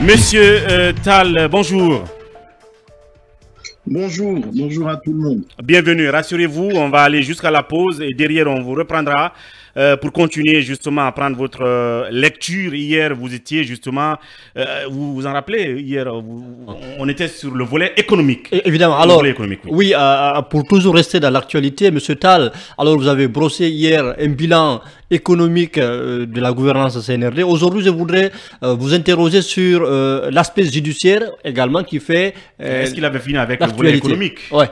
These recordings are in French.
Monsieur Tal, bonjour. Bonjour à tout le monde. Bienvenue, rassurez-vous, on va aller jusqu'à la pause et derrière on vous reprendra pour continuer justement à prendre votre lecture. Hier, vous étiez justement, vous vous en rappelez, hier, on était sur le volet économique. Évidemment, alors, volet économique, oui, pour toujours rester dans l'actualité, Monsieur Tal, alors vous avez brossé hier un bilan économique de la gouvernance CNRD. Aujourd'hui, je voudrais vous interroger sur l'aspect judiciaire également qui fait... Est-ce qu'il avait fini avec le volet économique? Ouais.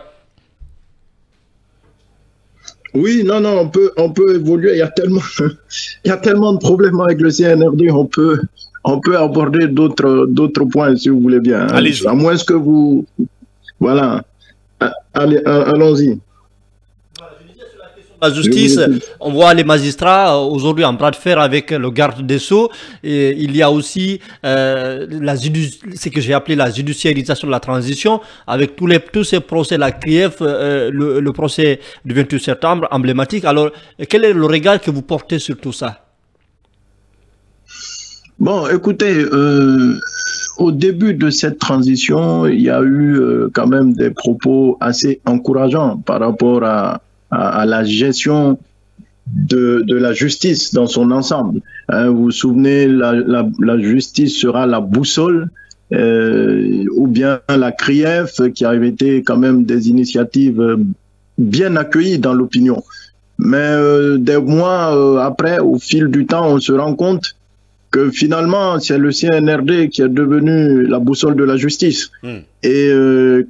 Oui, non, on peut évoluer. Il y a tellement de problèmes avec le CNRD. On peut aborder d'autres points si vous voulez bien. Allez-y. À moins que vous, voilà. Allons-y. La justice, on voit les magistrats aujourd'hui en bras de fer avec le garde des Sceaux. Et il y a aussi ce que j'ai appelé la judiciarisation de la transition avec tous ces procès, la CRIEF, le procès du 28 septembre emblématique. Alors, quel est le regard que vous portez sur tout ça? Bon, écoutez, au début de cette transition, il y a eu quand même des propos assez encourageants par rapport à la gestion de la justice dans son ensemble. Vous vous souvenez, la justice sera la boussole, ou bien la CRIEF, qui avait été quand même des initiatives bien accueillies dans l'opinion. Mais des mois après, au fil du temps, on se rend compte que finalement, c'est le CNRD qui est devenu la boussole de la justice. Et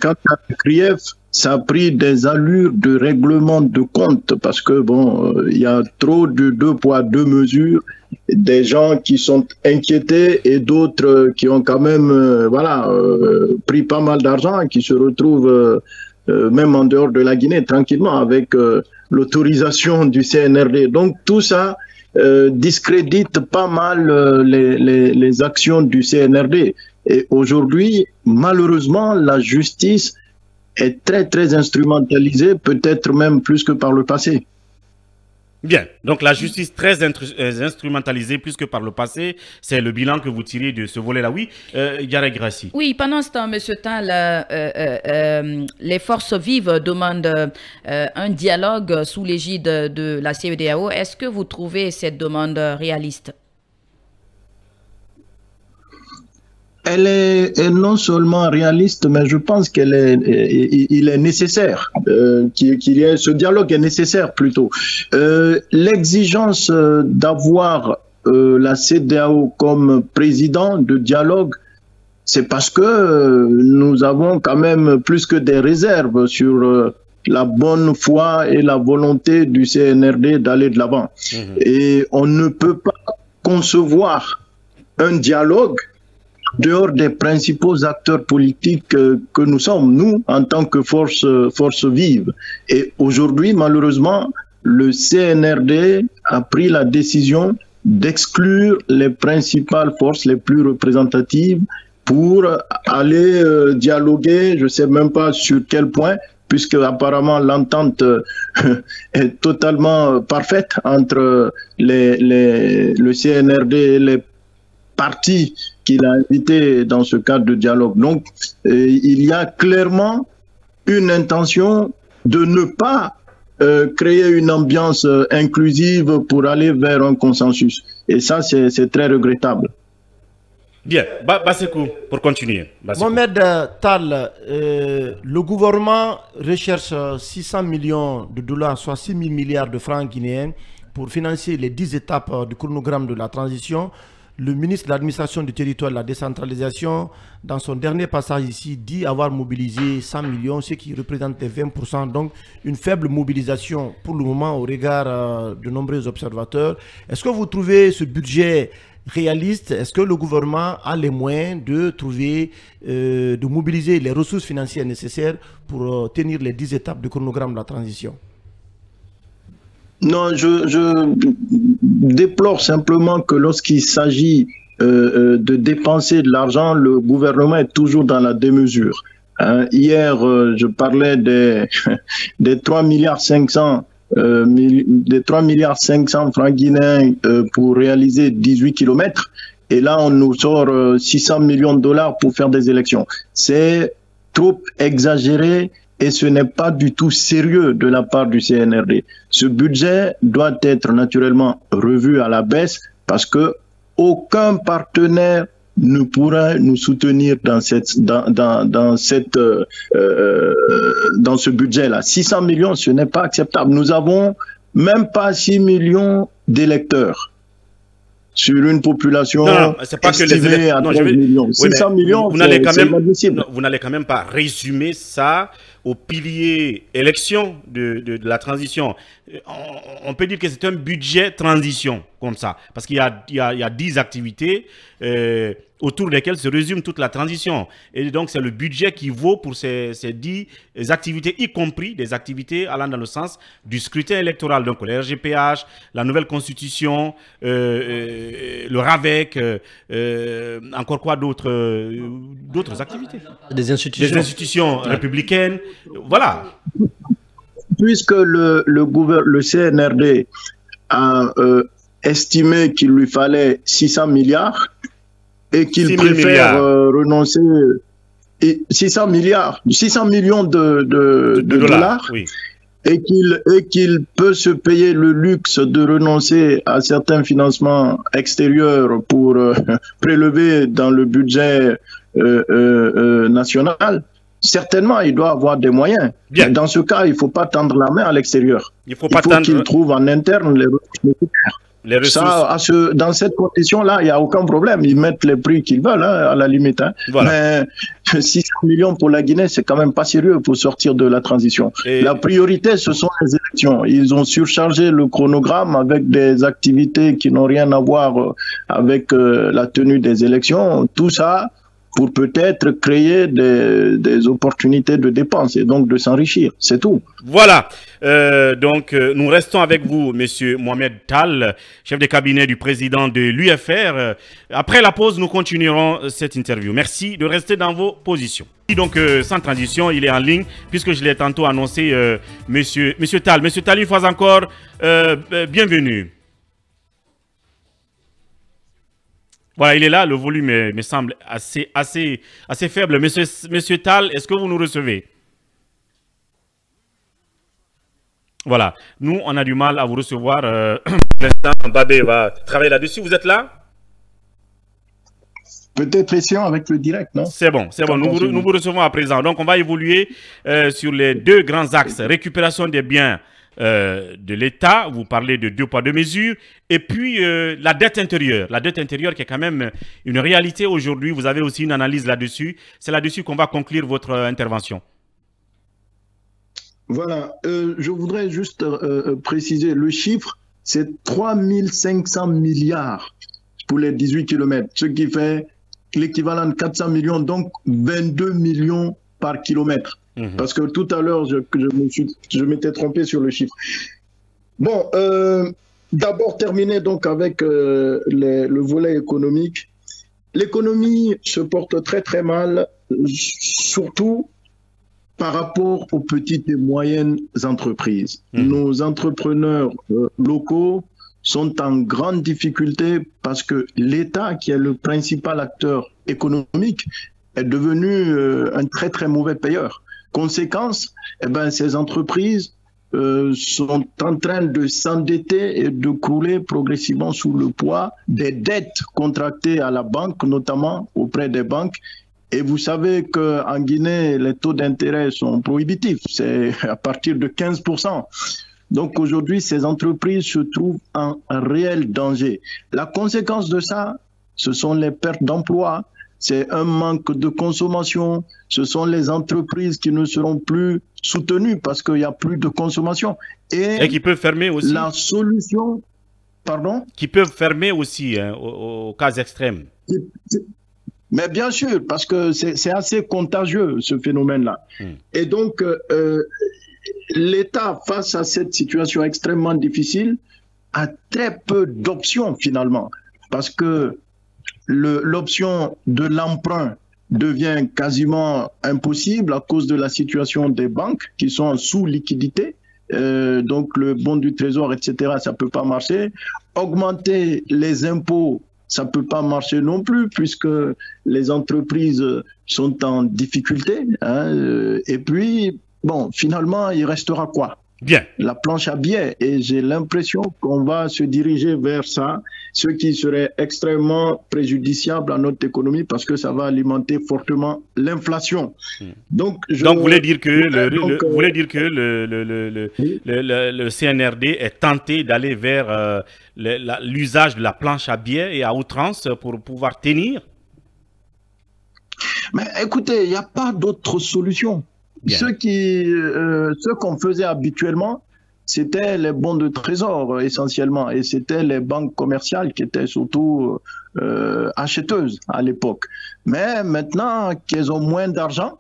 quant à la CRIEF, ça a pris des allures de règlement de compte parce que bon, il y a trop de deux poids, deux mesures, des gens qui sont inquiétés et d'autres qui ont quand même, pris pas mal d'argent, qui se retrouvent même en dehors de la Guinée tranquillement avec l'autorisation du CNRD. Donc tout ça discrédite pas mal les actions du CNRD. Et aujourd'hui, malheureusement, la justice est très instrumentalisée, peut-être même plus que par le passé. Bien, donc la justice très instrumentalisée plus que par le passé, c'est le bilan que vous tirez de ce volet-là. Oui, Yara Grassi. Oui, pendant ce temps, M. Tal, les forces vives demandent un dialogue sous l'égide de la CEDEAO. Est-ce que vous trouvez cette demande réaliste? Elle est non seulement réaliste, mais je pense qu'il est nécessaire, qu'il y ait ce dialogue est nécessaire plutôt. L'exigence d'avoir la CEDEAO comme président de dialogue, c'est parce que nous avons quand même plus que des réserves sur la bonne foi et la volonté du CNRD d'aller de l'avant. Et on ne peut pas concevoir un dialogue dehors des principaux acteurs politiques que nous sommes, nous, en tant que force vive. Et aujourd'hui, malheureusement, le CNRD a pris la décision d'exclure les principales forces les plus représentatives pour aller dialoguer, je ne sais même pas sur quel point, puisque apparemment l'entente est totalement parfaite entre le CNRD et les partis qu'il a invité dans ce cadre de dialogue. Donc, il y a clairement une intention de ne pas créer une ambiance inclusive pour aller vers un consensus. Et ça, c'est très regrettable. Bien, Bassekou, pour continuer. Mohamed Tal, le gouvernement recherche 600 millions de dollars, soit 6 000 milliards de francs guinéens, pour financer les 10 étapes du chronogramme de la transition. Le ministre de l'administration du territoire et de la décentralisation, dans son dernier passage ici, dit avoir mobilisé 100 millions, ce qui représente 20%, donc une faible mobilisation pour le moment au regard de nombreux observateurs. Est-ce que vous trouvez ce budget réaliste? Est-ce que le gouvernement a les moyens de trouver, de mobiliser les ressources financières nécessaires pour tenir les 10 étapes du chronogramme de la transition? Non, je déplore simplement que lorsqu'il s'agit de dépenser de l'argent, le gouvernement est toujours dans la démesure. Hier, je parlais des 3 milliards 500 francs guinéens pour réaliser 18 kilomètres. et là on nous sort 600 millions de dollars pour faire des élections. C'est trop exagéré et ce n'est pas du tout sérieux de la part du CNRD. Ce budget doit être naturellement revu à la baisse parce que aucun partenaire ne pourra nous soutenir dans ce budget-là. 600 millions, ce n'est pas acceptable. Nous avons même pas 6 millions d'électeurs sur une population estimée à 13 millions. 600 millions, vous n'allez quand même pas résumer ça au pilier élection de la transition. On peut dire que c'est un budget transition, comme ça, parce qu'il y a 10 activités autour desquelles se résume toute la transition. Et donc, c'est le budget qui vaut pour ces 10 activités, y compris des activités allant dans le sens du scrutin électoral. Donc, le RGPH, la nouvelle constitution, le RAVEC, encore quoi d'autres activités. Des institutions. Des institutions républicaines. Voilà. Puisque le CNRD a estimé qu'il lui fallait 600 milliards et qu'il préfère renoncer 600 millions de dollars, oui. Et qu'il peut se payer le luxe de renoncer à certains financements extérieurs pour prélever dans le budget national. Certainement, il doit avoir des moyens. Bien. Dans ce cas, il ne faut pas tendre la main à l'extérieur. Il faut qu'il trouve en interne les ressources. Ça, dans cette condition-là, il n'y a aucun problème. Ils mettent les prix qu'ils veulent, hein, à la limite. Hein. Voilà. Mais 600 millions pour la Guinée, c'est quand même pas sérieux pour sortir de la transition. La priorité, ce sont les élections. Ils ont surchargé le chronogramme avec des activités qui n'ont rien à voir avec la tenue des élections. Tout ça pour peut-être créer des opportunités de dépenses et donc de s'enrichir. C'est tout. Voilà. Donc, nous restons avec vous, Monsieur Mohamed Tall, chef de cabinet du président de l'UFR. Après la pause, nous continuerons cette interview. Merci de rester dans vos positions. Donc, sans transition, il est en ligne, puisque je l'ai tantôt annoncé, Monsieur Tall. Monsieur Tall, une fois encore, bienvenue. Voilà, il est là, le volume me semble assez faible. Monsieur Tall, est-ce que vous nous recevez? Voilà, nous, on a du mal à vous recevoir. L'instant, Babé va travailler là-dessus. Vous êtes là? Peut-être essayons avec le direct, non? C'est bon, nous vous recevons à présent. Donc, on va évoluer sur les deux grands axes. Récupération des biens de l'État, vous parlez de 2 poids 2 mesures, et puis la dette intérieure qui est quand même une réalité aujourd'hui. Vous avez aussi une analyse là-dessus. C'est là-dessus qu'on va conclure votre intervention. Voilà, je voudrais juste préciser le chiffre, c'est 3500 milliards pour les 18 km, ce qui fait l'équivalent de 400 millions, donc 22 millions par kilomètre. Parce que tout à l'heure, je m'étais trompé sur le chiffre. Bon, d'abord terminer donc avec le volet économique. L'économie se porte très très mal, surtout par rapport aux petites et moyennes entreprises. Nos entrepreneurs locaux sont en grande difficulté parce que l'État, qui est le principal acteur économique, est devenu un très très mauvais payeur. Conséquence, eh ben, ces entreprises sont en train de s'endetter et de crouler progressivement sous le poids des dettes contractées à la banque, notamment auprès des banques. Et vous savez qu'en Guinée, les taux d'intérêt sont prohibitifs, c'est à partir de 15%. Donc aujourd'hui, ces entreprises se trouvent en réel danger. La conséquence de ça, ce sont les pertes d'emplois. C'est un manque de consommation, ce sont les entreprises qui ne seront plus soutenues parce qu'il n'y a plus de consommation. Et qui peuvent fermer aussi. La solution, pardon? Qui peuvent fermer aussi, hein, aux cas extrêmes. Mais bien sûr, parce que c'est assez contagieux ce phénomène-là. Et donc, l'État, face à cette situation extrêmement difficile, a très peu d'options finalement. Parce que l'option de l'emprunt devient quasiment impossible à cause de la situation des banques qui sont en sous-liquidité. Donc le bon du trésor, etc., ça ne peut pas marcher. Augmenter les impôts, ça peut pas marcher non plus puisque les entreprises sont en difficulté. Hein, et puis, bon, finalement, il restera quoi? Bien. La planche à billets. Et j'ai l'impression qu'on va se diriger vers ça, ce qui serait extrêmement préjudiciable à notre économie parce que ça va alimenter fortement l'inflation. Donc, vous voulez dire que le CNRD est tenté d'aller vers l'usage de la planche à billets et à outrance pour pouvoir tenir? Mais écoutez, il n'y a pas d'autre solution. Ce qu'on faisait habituellement, c'était les bons de trésor essentiellement, et c'était les banques commerciales qui étaient surtout acheteuses à l'époque. Mais maintenant qu'elles ont moins d'argent,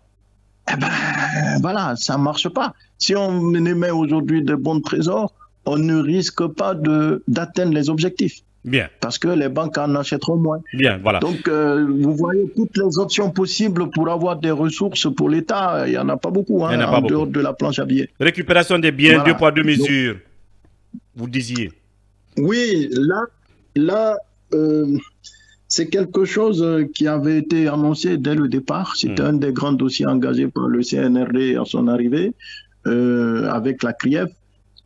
eh ben voilà, ça marche pas. Si on émet aujourd'hui des bons de trésor, on ne risque pas d'atteindre les objectifs. Bien. Parce que les banques en achèteront moins. Bien, voilà. Donc, vous voyez toutes les options possibles pour avoir des ressources pour l'État. Il n'y en a pas beaucoup, hein, en dehors de la planche à billets. Récupération des biens, voilà. 2 poids 2 mesures. Vous disiez. Oui, là c'est quelque chose qui avait été annoncé dès le départ. C'était un des grands dossiers engagés par le CNRD à son arrivée, avec la CRIEF.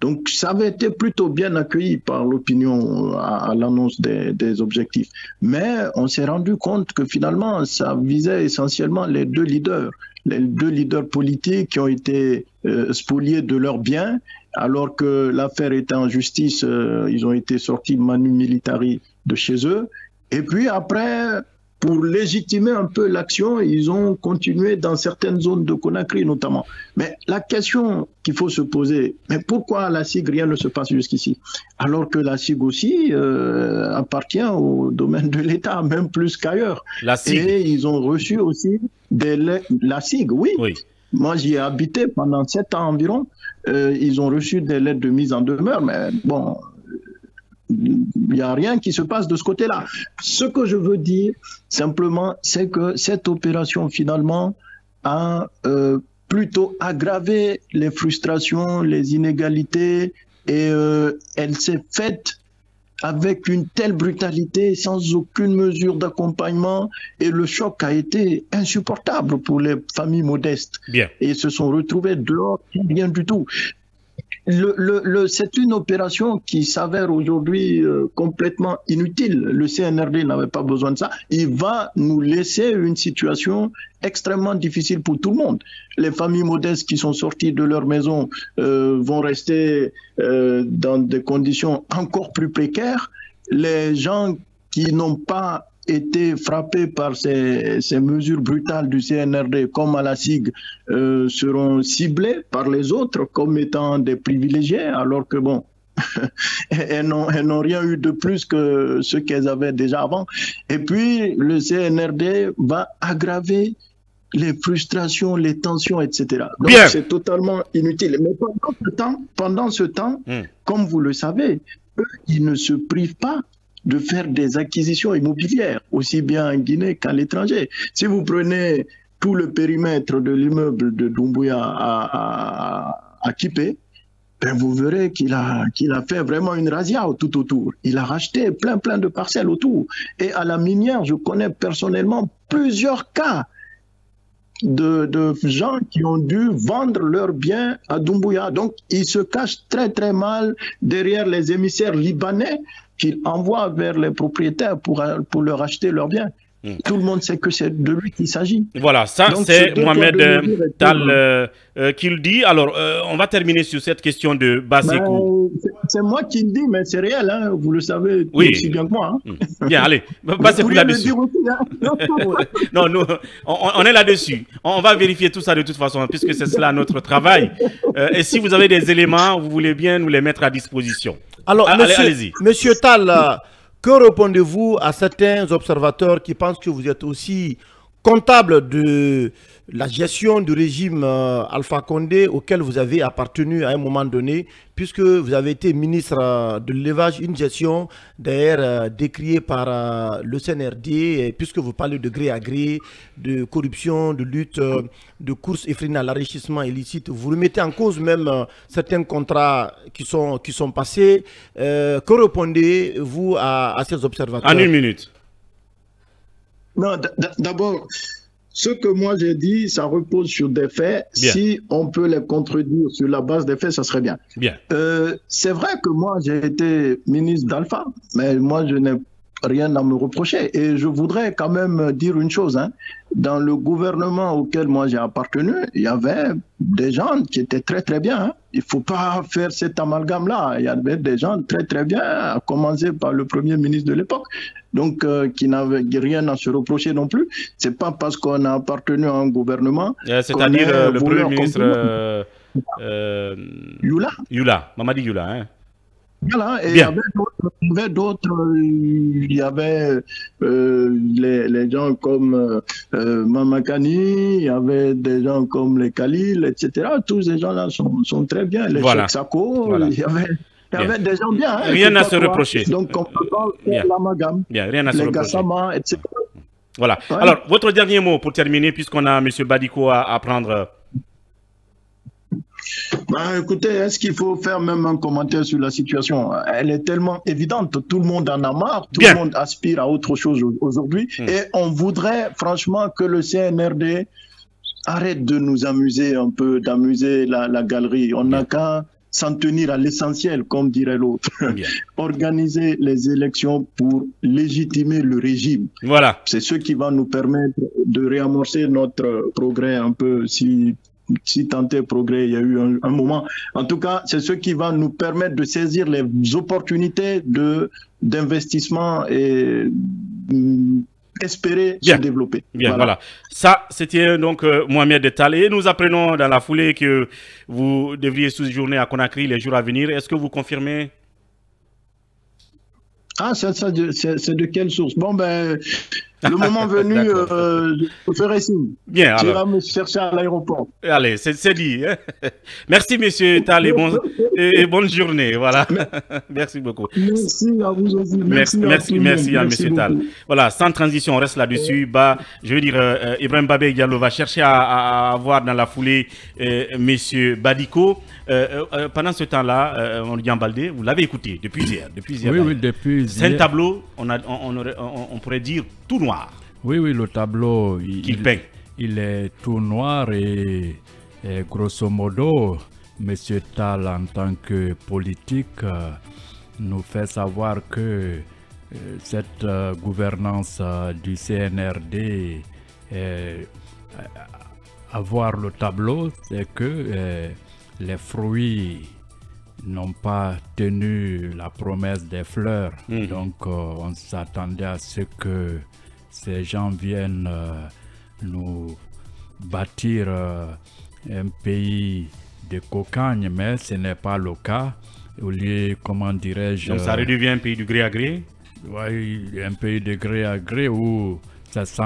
Donc, ça avait été plutôt bien accueilli par l'opinion à l'annonce des objectifs. Mais on s'est rendu compte que finalement, ça visait essentiellement les deux leaders politiques qui ont été spoliés de leurs biens, alors que l'affaire était en justice, ils ont été sortis manu militari de chez eux. Et puis après, pour légitimer un peu l'action, ils ont continué dans certaines zones de Conakry notamment. Mais la question qu'il faut se poser, mais pourquoi à la SIG rien ne se passe jusqu'ici? Alors que la SIG aussi appartient au domaine de l'État, même plus qu'ailleurs. La SIG. Et ils ont reçu aussi la SIG, oui. Moi, j'y ai habité pendant 7 ans environ. Ils ont reçu des lettres de mise en demeure, mais bon, il n'y a rien qui se passe de ce côté-là. Ce que je veux dire, simplement, c'est que cette opération, finalement, a plutôt aggravé les frustrations, les inégalités, et elle s'est faite avec une telle brutalité, sans aucune mesure d'accompagnement, et le choc a été insupportable pour les familles modestes. Bien. Et se sont retrouvées dehors, rien du tout. C'est une opération qui s'avère aujourd'hui complètement inutile. Le CNRD n'avait pas besoin de ça. Il va nous laisser une situation extrêmement difficile pour tout le monde. Les familles modestes qui sont sorties de leur maison vont rester dans des conditions encore plus précaires. Les gens qui n'ont pas été frappés par ces mesures brutales du CNRD comme à la SIG seront ciblés par les autres comme étant des privilégiés, alors que bon, elles n'ont rien eu de plus que ce qu'elles avaient déjà avant. Et puis le CNRD va aggraver les frustrations, les tensions, etc. Donc c'est totalement inutile. Mais pendant ce temps, comme vous le savez, eux, ils ne se privent pas de faire des acquisitions immobilières, aussi bien en Guinée qu'à l'étranger. Si vous prenez tout le périmètre de l'immeuble de Doumbouya à Kipé, ben vous verrez qu'il a fait vraiment une razzia tout autour. Il a racheté plein de parcelles autour. Et à la minière, je connais personnellement plusieurs cas de gens qui ont dû vendre leurs biens à Doumbouya. Donc, ils se cachent très mal derrière les émissaires libanais qu'il envoie vers les propriétaires pour leur acheter leurs biens. Tout le monde sait que c'est de lui qu'il s'agit. Voilà, ça c'est Mohamed Tal qui le dit. Alors, on va terminer sur cette question de Basekou. C'est moi qui le dis, mais c'est réel, hein, vous le savez aussi bien que moi. Hein. Bien, allez, Basekou là-dessus. Non, nous, on est là-dessus. On va vérifier tout ça de toute façon, puisque c'est cela notre travail. Et si vous avez des éléments, vous voulez bien nous les mettre à disposition. Alors, monsieur Tal, que répondez-vous à certains observateurs qui pensent que vous êtes aussi comptable de la gestion du régime Alpha Condé auquel vous avez appartenu à un moment donné, puisque vous avez été ministre de l'élevage, une gestion d'ailleurs décriée par le CNRD, puisque vous parlez de gré à gré, de corruption, de lutte, de course effrénée à l'enrichissement illicite. Vous remettez en cause même certains contrats qui sont passés. Que répondez-vous à ces observateurs? En une minute. Non, d'abord, ce que moi j'ai dit, ça repose sur des faits. Bien. Si on peut les contredire sur la base des faits, ça serait bien. Bien. C'est vrai que moi j'ai été ministre d'Alpha, mais moi je n'ai rien à me reprocher. Et je voudrais quand même dire une chose. Hein. Dans le gouvernement auquel moi j'ai appartenu, il y avait des gens qui étaient très très bien. Hein. Il ne faut pas faire cet amalgame-là. Il y avait des gens très très bien, à commencer par le premier ministre de l'époque, donc qui n'avaient rien à se reprocher non plus. C'est pas parce qu'on a appartenu à un gouvernement. C'est-à-dire le premier ministre Youla. Mamadi Youla. Hein. Voilà, et il y avait d'autres, il y avait les gens comme Mamakani, il y avait des gens comme les Khalil, etc. Tous ces gens-là sont très bien. Les Cheikh Sako, voilà. Il y avait des gens bien. Hein, rien à se reprocher. Donc on peut pas faire l'amalgame. Rien à se reprocher. Les Gassama, etc. Voilà. Ouais. Alors, votre dernier mot pour terminer, puisqu'on a M. Badiko à prendre. Bah, écoutez, est-ce qu'il faut faire même un commentaire sur la situation? Elle est tellement évidente, tout le monde en a marre, tout le monde aspire à autre chose aujourd'hui, et on voudrait franchement que le CNRD arrête de nous amuser un peu, d'amuser la galerie. On n'a qu'à s'en tenir à l'essentiel, comme dirait l'autre. Organiser les élections pour légitimer le régime. Voilà. C'est ce qui va nous permettre de réamorcer notre progrès un peu, si tant est progrès, il y a eu un moment. En tout cas, c'est ce qui va nous permettre de saisir les opportunités d'investissement et espérer se développer. Bien, voilà. Ça, c'était donc Mohamed Tal. Et nous apprenons dans la foulée que vous devriez séjourner à Conakry les jours à venir. Est-ce que vous confirmez? Ah, c'est de quelle source? Bon, ben, le moment venu, je ferai signe. Bien, alors. Tu vas me chercher à l'aéroport. Allez, c'est dit. Merci, monsieur Tal, et bonne journée. Voilà. Merci beaucoup. Merci à vous aussi. Merci à monsieur Tal. Voilà, sans transition, on reste là-dessus. Je veux dire, Ibrahim Babé Diallo va chercher à avoir dans la foulée monsieur Badiko. Pendant ce temps-là, Modian Baldé, vous l'avez écouté depuis hier. Oui, depuis hier. C'est un tableau, on pourrait dire tout noir. Oui, le tableau, qu'il peint. Il est tout noir et grosso modo, M. Tal, en tant que politique, nous fait savoir que cette gouvernance du CNRD, avoir le tableau, c'est que les fruits n'ont pas tenu la promesse des fleurs. Donc on s'attendait à ce que ces gens viennent nous bâtir un pays de cocagne, mais ce n'est pas le cas. Au lieu, comment dirais-je... Donc ça redevient un pays du gré à gré? Oui, un pays de gré à gré où ça sent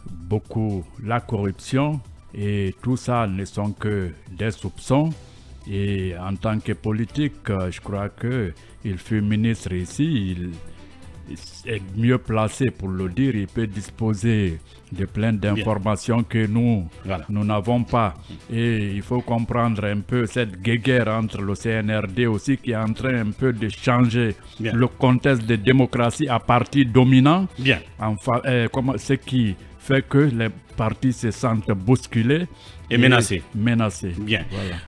beaucoup la corruption. Et tout ça ne sont que des soupçons. Et en tant que politique, je crois qu'il fut ministre ici, il est mieux placé pour le dire. Il peut disposer de plein d'informations que nous n'avons pas. Et il faut comprendre un peu cette guéguerre entre le CNRD aussi qui est en train un peu de changer le contexte de démocratie à parti dominant. Ce qui fait que les partis se sentent bousculés et menacés. Bien. Voilà.